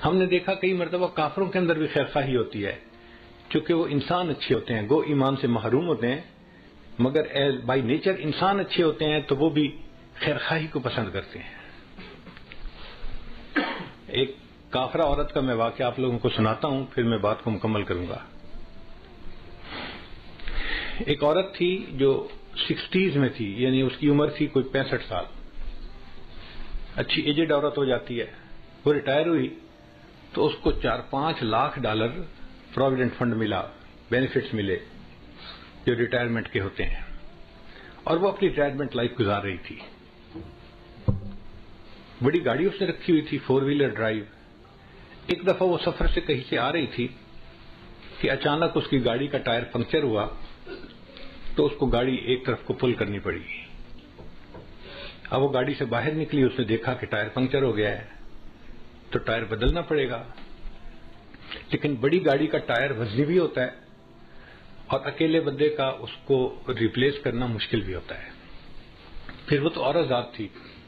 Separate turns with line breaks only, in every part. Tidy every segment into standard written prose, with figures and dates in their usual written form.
ہم نے دیکھا کئی مرتبہ کافروں کے اندر بھی خیر خواہی ہوتی ہے، چونکہ وہ انسان اچھے ہوتے ہیں، گو ایمان سے محروم ہوتے ہیں، مگر بائی نیچر انسان اچھے ہوتے ہیں تو وہ بھی خیر خواہی کو پسند کرتے ہیں۔ ایک کافرہ عورت کا میں واقعہ آپ لوگوں کو سناتا ہوں، پھر میں بات کو مکمل کروں گا۔ ایک عورت تھی جو 60s میں تھی، یعنی اس کی عمر تھی کوئی 65 سال، اچھی ایجڈ عورت ہو جاتی ہے۔ وہ ریٹائر ہوئی تو اس کو $4-5 لاکھ پروویڈنٹ فنڈ ملا، بینیفٹس ملے جو ریٹائرمنٹ کے ہوتے ہیں، اور وہ اپنی ریٹائرمنٹ لائف گزار رہی تھی۔ بڑی گاڑی اس نے رکھی ہوئی تھی، 4 ویلر ڈرائیو۔ ایک دفعہ وہ سفر سے کہیں سے آ رہی تھی کہ اچانک اس کی گاڑی کا ٹائر پنکچر ہوا، تو اس کو گاڑی ایک طرف کو پل کرنی پڑی۔ اب وہ گاڑی سے باہر نکلی، اس نے دیکھا کہ ٹائر پنکچر ہو گیا ہے تو ٹائر بدلنا پڑے گا، لیکن بڑی گاڑی کا ٹائر وزنی بھی ہوتا ہے اور اکیلے بندے کا اس کو ریپلیس کرنا مشکل بھی ہوتا ہے۔ پھر وہ تو عورت ذات تھی،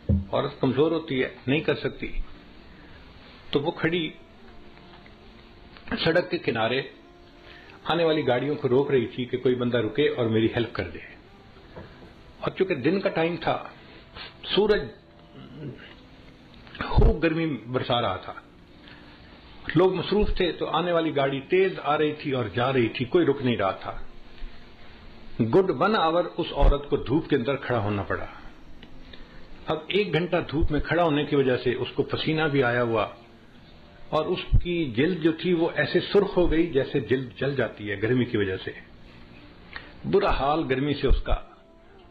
عورت کمزور ہوتی ہے، نہیں کر سکتی، تو وہ کھڑی سڑک کے کنارے آنے والی گاڑیوں کو روک رہی تھی کہ کوئی بندہ رکے اور میری ہیلپ کر دے۔ اور چونکہ دن کا ٹائم تھا، سورج خوب گرمی برسا رہا تھا، لوگ مصروف تھے، تو آنے والی گاڑی تیز آ رہی تھی اور جا رہی تھی، کوئی رک نہیں رہا تھا۔ گڈ 1 آور اس عورت کو دھوپ کے اندر کھڑا ہونا پڑا۔ اب 1 گھنٹہ دھوپ میں کھڑا ہونے کی وجہ سے اس کو پسینہ بھی آیا ہوا، اور اس کی جلد جو تھی وہ ایسے سرخ ہو گئی جیسے جلد جل جاتی ہے گرمی کی وجہ سے۔ برا حال گرمی سے اس کا،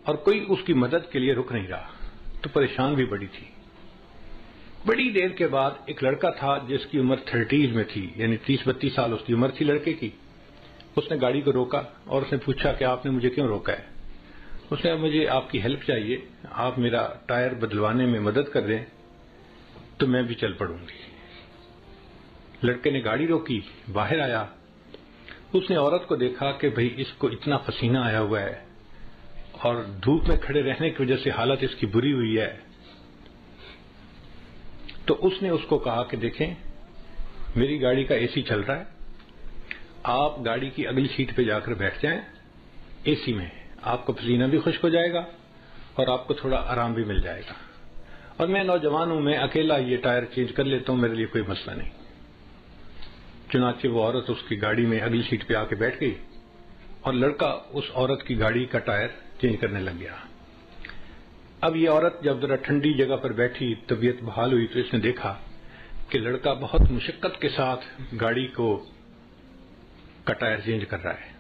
اور کوئی اس کی مدد کے لیے رک نہیں رہا، تو پریشان بھی بڑی تھی۔ بڑی دیر کے بعد ایک لڑکا تھا جس کی عمر 30s میں تھی، یعنی 30-32 سال اس کی عمر تھی لڑکے کی۔ اس نے گاڑی کو روکا اور اس نے پوچھا کہ آپ نے مجھے کیوں روکا ہے؟ اس نے مجھے آپ کی ہیلپ چاہیے، آپ میرا ٹائر بدلوانے میں مدد کر دیں تو میں بھی چل پڑوں گی۔ لڑکے نے گاڑی روکی، باہر آیا، اس نے عورت کو دیکھا کہ بھئی اس کو اتنا پسینہ آیا ہوا ہے اور دھوپ میں کھڑے رہنے کی وجہ سے حالت اس کی بری ہوئی ہے، تو اس نے اس کو کہا کہ دیکھیں میری گاڑی کا اے سی چل رہا ہے، آپ گاڑی کی اگلی سیٹ پہ جا کر بیٹھ جائیں، اے سی میں آپ کا پسینہ بھی خشک ہو جائے گا اور آپ کو تھوڑا آرام بھی مل جائے گا، اور میں نوجوان ہوں، میں اکیلا یہ ٹائر چینج کر لیتا ہوں، میرے لیے کوئی مسئلہ نہیں۔ چنانچہ وہ عورت اس کی گاڑی میں اگلی سیٹ پہ آ کے بیٹھ گئی اور لڑکا اس عورت کی گاڑی کا ٹائر چینج کرنے لگ گیا۔ اب یہ عورت جب ذرا ٹھنڈی جگہ پر بیٹھی، طبیعت بحال ہوئی، تو اس نے دیکھا کہ لڑکا بہت مشقت کے ساتھ گاڑی کا ٹائر چینج کر رہا ہے،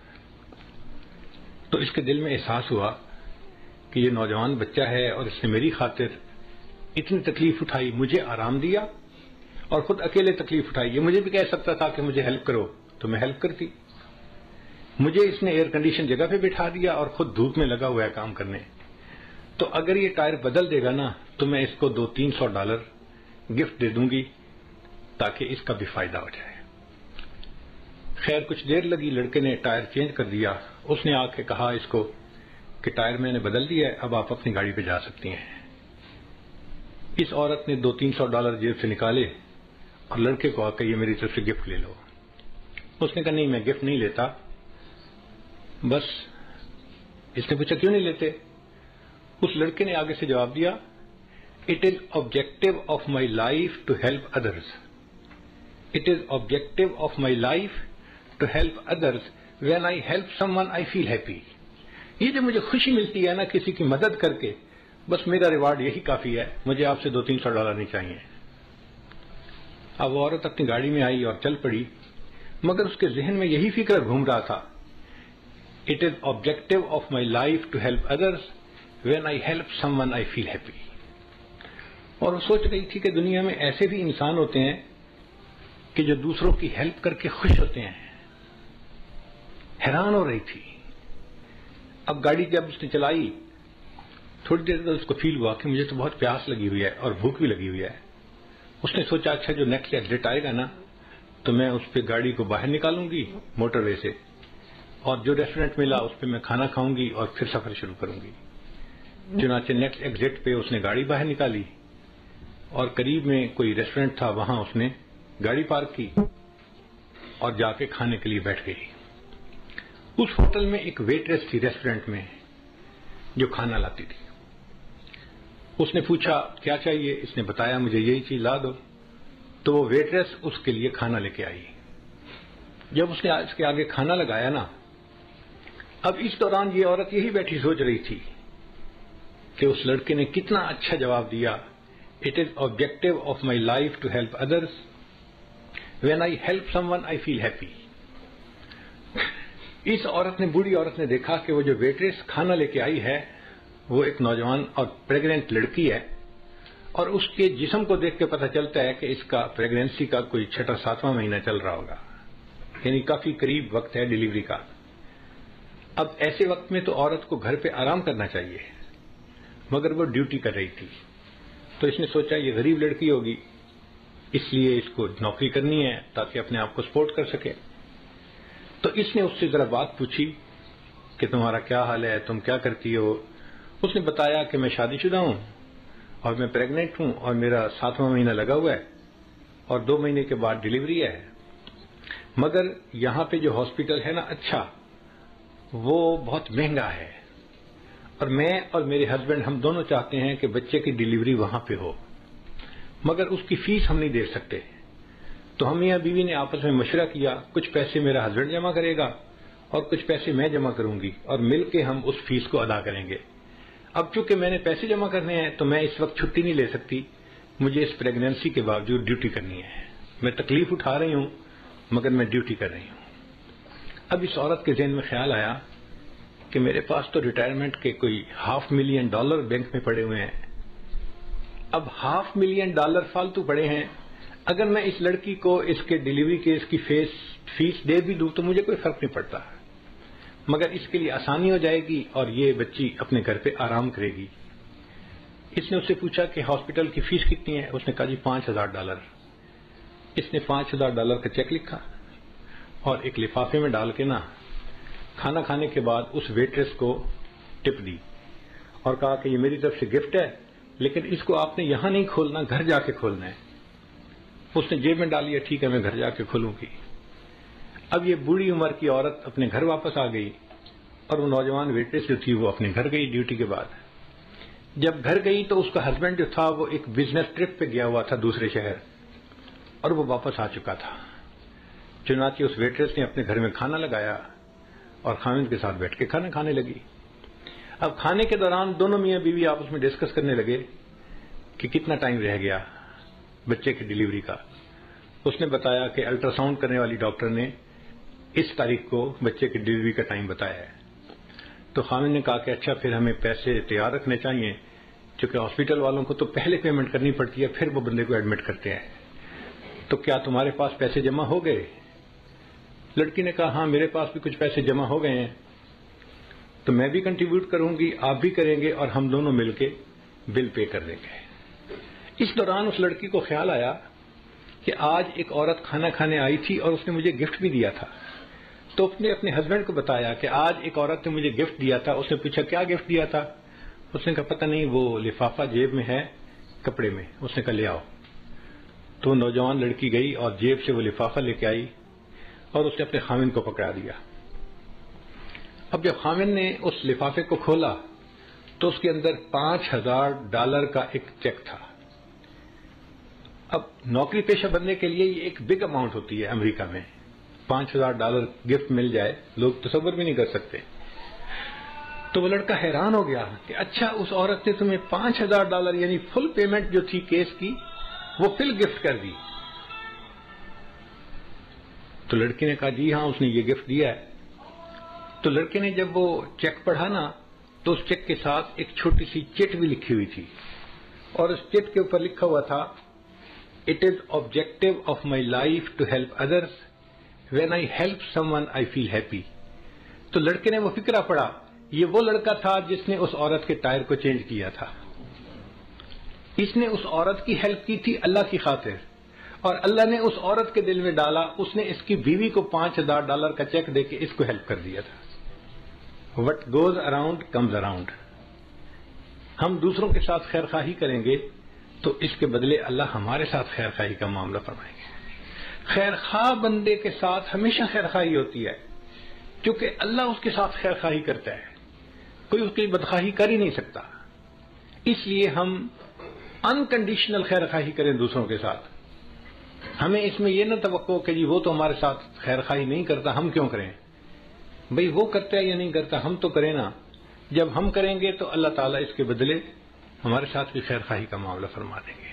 تو اس کے دل میں احساس ہوا کہ یہ نوجوان بچہ ہے اور اس نے میری خاطر اتنی تکلیف اٹھائی، مجھے آرام دیا اور خود اکیلے تکلیف اٹھائی۔ یہ مجھے بھی کہہ سکتا تھا کہ مجھے ہیلپ کرو تو میں ہیلپ کرتی، مجھے اس نے ایئر کنڈیشن جگہ پہ بٹھا دیا اور خود دھوپ میں لگا ہوا ہے کام کرنے، تو اگر یہ ٹائر بدل دے گا نا تو میں اس کو $200-300 گفٹ دے دوں گی تاکہ اس کا بھی فائدہ ہو جائے۔ خیر کچھ دیر لگی، لڑکے نے ٹائر چینج کر دیا، اس نے آ کے کہا اس کو کہ ٹائر میں نے بدل دیا ہے، اب آپ اپنی گاڑی پہ جا سکتی ہیں۔ اس عورت نے $200-300 جیب سے نکالے اور لڑکے کو آ کے یہ میری طرف سے گفٹ لے لو۔ اس نے کہا نہیں میں گفٹ نہیں لیتا، بس۔ اس نے پوچھا کیوں نہیں لیتے؟ اس لڑکے نے آگے سے جواب دیا، it is objective of my life to help others, it is objective of my life to help others, when I help someone I feel happy. یہ جو مجھے خوشی ملتی ہے نا کسی کی مدد کر کے، بس میرا ریوارڈ یہی کافی ہے، مجھے آپ سے $200-300 نہیں چاہیے۔ اب وہ عورت اپنی گاڑی میں آئی اور چل پڑی، مگر اس کے ذہن میں یہی فکر گھوم رہا تھا، it is objective of my life to help others, when I help someone I feel happy. اور وہ سوچ رہی تھی کہ دنیا میں ایسے بھی انسان ہوتے ہیں کہ جو دوسروں کی ہیلپ کر کے خوش ہوتے ہیں۔ حیران ہو رہی تھی۔ اب گاڑی جب اس نے چلائی، تھوڑی دیر بعد اس کو فیل ہوا کہ مجھے تو بہت پیاس لگی ہوئی ہے اور بھوک بھی لگی ہوئی ہے۔ اس نے سوچا اچھا جو نیکسٹ ایگزٹ آئے گا نا تو میں اس پہ گاڑی کو باہر نکالوں گی موٹر وے سے، اور جو ریسٹورینٹ ملا اس پہ میں کھانا کھاؤں گی اور پھر سفر شروع کروں گی۔ چنانچہ نیکسٹ ایگزٹ پہ اس نے گاڑی باہر نکالی اور قریب میں کوئی ریسٹورینٹ تھا، وہاں اس نے گاڑی پارک کی اور جا کے کھانے کے لیے بیٹھ گئی. اس ہوٹل میں ایک ویٹریس تھی ریسٹورینٹ میں جو کھانا لاتی تھی. اس نے پوچھا کیا چاہیے, اس نے بتایا مجھے یہی چیز لا دو. تو وہ ویٹریس اس کے لیے کھانا لے کے آئی. جب اس نے اس کے آگے کھانا لگایا نا, اب اس دوران یہ عورت یہی بیٹھی سوچ رہی تھی کہ اس لڑکے نے کتنا اچھا جواب دیا. It is objective of my life to help others. When I help someone I feel happy. اس عورت نے, بوڑھی عورت نے دیکھا کہ وہ جو ویٹریس کھانا لے کے آئی ہے وہ ایک نوجوان اور پریگننٹ لڑکی ہے, اور اس کے جسم کو دیکھ کے پتہ چلتا ہے کہ اس کا پریگنینسی کا کوئی 6واں مہینہ چل رہا ہوگا, یعنی کافی قریب وقت ہے ڈیلیوری کا. اب ایسے وقت میں تو عورت کو گھر پہ آرام کرنا چاہیے, مگر وہ ڈیوٹی کر رہی تھی. تو اس نے سوچا یہ غریب لڑکی ہوگی, اس لیے اس کو نوکری کرنی ہے تاکہ اپنے آپ کو سپورٹ کر سکے. تو اس نے اس سے ذرا بات پوچھی کہ تمہارا کیا حال ہے, تم کیا کرتی ہو. اس نے بتایا کہ میں شادی شدہ ہوں اور میں پریگننٹ ہوں اور میرا 7واں مہینہ لگا ہوا ہے اور 2 مہینے کے بعد ڈیلیوری ہے, مگر یہاں پہ جو ہاسپٹل ہے نا اچھا, وہ بہت مہنگا ہے, اور میں اور میرے ہسبینڈ ہم دونوں چاہتے ہیں کہ بچے کی ڈیلیوری وہاں پہ ہو, مگر اس کی فیس ہم نہیں دے سکتے. تو ہم میاں بیوی نے آپس میں مشورہ کیا, کچھ پیسے میرا ہسبینڈ جمع کرے گا اور کچھ پیسے میں جمع کروں گی, اور مل کے ہم اس فیس کو ادا کریں گے. اب چونکہ میں نے پیسے جمع کرنے ہیں تو میں اس وقت چھٹی نہیں لے سکتی, مجھے اس پریگنینسی کے باوجود ڈیوٹی کرنی ہے. میں تکلیف اٹھا رہی ہوں مگر میں ڈیوٹی کر رہی ہوں. اب اس عورت کے ذہن میں خیال آیا کہ میرے پاس تو ریٹائرمنٹ کے کوئی $500,000 بینک میں پڑے ہوئے ہیں. اب $500,000 فالتو پڑے ہیں, اگر میں اس لڑکی کو اس کے ڈیلیوری کے اس کی فیس دے بھی دوں تو مجھے کوئی فرق نہیں پڑتا, مگر اس کے لیے آسانی ہو جائے گی اور یہ بچی اپنے گھر پہ آرام کرے گی. اس نے اس سے پوچھا کہ ہاسپٹل کی فیس کتنی ہے. اس نے کہا جی $5,000. اس نے $5,000 کا چیک لکھا اور ایک لفافے میں ڈال کے نا کھانا کھانے کے بعد اس ویٹریس کو ٹپ دی اور کہا کہ یہ میری طرف سے گفٹ ہے, لیکن اس کو آپ نے یہاں نہیں کھولنا, گھر جا کے کھولنا ہے. اس نے جیب میں ڈال لیا, ٹھیک ہے میں گھر جا کے کھولوں گی. اب یہ بوڑھی عمر کی عورت اپنے گھر واپس آ گئی اور وہ نوجوان ویٹریس جو تھی وہ اپنے گھر گئی ڈیوٹی کے بعد. جب گھر گئی تو اس کا ہسبینڈ جو تھا وہ ایک بزنس ٹرپ پہ گیا ہوا تھا دوسرے شہر, اور وہ واپس آ چکا تھا. چنانچہ اس ویٹریس نے اپنے گھر میں کھانا لگایا اور خاوند کے ساتھ بیٹھ کے کھانا کھانے لگی. اب کھانے کے دوران دونوں میاں بیوی آپس میں ڈسکس کرنے لگے کہ کتنا ٹائم رہ گیا بچے کی ڈیلیوری کا. اس نے بتایا کہ الٹرا ساؤنڈ کرنے والی ڈاکٹر نے اس تاریخ کو بچے کی ڈیلیوری کا ٹائم بتایا ہے. تو خاوند نے کہا کہ اچھا پھر ہمیں پیسے تیار رکھنے چاہیے, چونکہ ہاسپٹل والوں کو تو پہلے پیمنٹ کرنی پڑتی ہے پھر وہ بندے کو ایڈمٹ کرتے ہیں. تو کیا تمہارے پاس پیسے جمع ہو گئے؟ لڑکی نے کہا ہاں میرے پاس بھی کچھ پیسے جمع ہو گئے ہیں, تو میں بھی کنٹریبیوٹ کروں گی, آپ بھی کریں گے, اور ہم دونوں مل کے بل پے کر دیں گے. اس دوران اس لڑکی کو خیال آیا کہ آج ایک عورت کھانا کھانے آئی تھی اور اس نے مجھے گفٹ بھی دیا تھا. تو اس نے اپنے ہسبینڈ کو بتایا کہ آج ایک عورت نے مجھے گفٹ دیا تھا. اس نے پوچھا کیا گفٹ دیا تھا؟ اس نے کہا پتہ نہیں, وہ لفافہ جیب میں ہے کپڑے میں. اس نے کہا لے آؤ. تو نوجوان لڑکی گئی اور جیب سے وہ لفافہ لے کے آئی اور اس نے اپنے خاوند کو پکڑا دیا. اب جب خاوند نے اس لفافے کو کھولا تو اس کے اندر $5,000 کا ایک چیک تھا. اب نوکری پیشہ بننے کے لیے یہ ایک بگ اماؤنٹ ہوتی ہے امریکہ میں. $5,000 گفٹ مل جائے, لوگ تصور بھی نہیں کر سکتے. تو وہ لڑکا حیران ہو گیا کہ اچھا اس عورت نے تمہیں $5,000 یعنی فل پیمنٹ جو تھی کیس کی وہ فل گفٹ کر دی. تو لڑکی نے کہا جی ہاں اس نے یہ گفٹ دیا ہے. تو لڑکے نے جب وہ چیک پڑھا نا تو اس چیک کے ساتھ ایک چھوٹی سی چٹ بھی لکھی ہوئی تھی, اور اس چٹ کے اوپر لکھا ہوا تھا it is objective of my life to help others, when I help someone I feel happy. تو لڑکے نے وہ فکرہ پڑھا, یہ وہ لڑکا تھا جس نے اس عورت کے ٹائر کو چینج کیا تھا. اس نے اس عورت کی ہیلپ کی تھی اللہ کی خاطر, اور اللہ نے اس عورت کے دل میں ڈالا, اس نے اس کی بیوی کو $5,000 کا چیک دے کے اس کو ہیلپ کر دیا تھا. What goes around comes around. ہم دوسروں کے ساتھ خیر خواہی کریں گے تو اس کے بدلے اللہ ہمارے ساتھ خیر خواہی کا معاملہ فرمائیں گے. خیر خواہ بندے کے ساتھ ہمیشہ خیر خواہی ہوتی ہے، کیونکہ اللہ اس کے ساتھ خیر خواہی کرتا ہے، کوئی اس کی بدخواہی کر ہی نہیں سکتا۔ اس لیے ہم انکنڈیشنل خیر خواہی کریں دوسروں کے ساتھ۔ ہمیں اس میں یہ نہ توقع کہ جی وہ تو ہمارے ساتھ خیر خواہی نہیں کرتا، ہم کیوں کریں؟ بھئی وہ کرتا ہے یا نہیں کرتا، ہم تو کریں نا۔ جب ہم کریں گے تو اللہ تعالیٰ اس کے بدلے ہمارے ساتھ بھی خیر خواہی کا معاملہ فرما دیں گے۔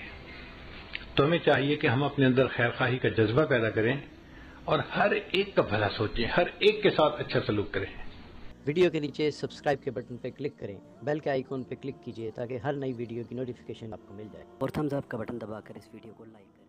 تو ہمیں چاہیے کہ ہم اپنے اندر خیر خواہی کا جذبہ پیدا کریں اور ہر ایک کا بھلا سوچیں، ہر ایک کے ساتھ اچھا سلوک کریں۔
ویڈیو کے نیچے سبسکرائب کے بٹن پہ کلک کریں، بیل کے آئیکن پہ کلک کیجئے تاکہ ہر نئی ویڈیو کی نوٹیفیکیشن آپ کو مل جائے، اور تھمز اپ کا بٹن دبا کر اس ویڈیو کو لائک کریں۔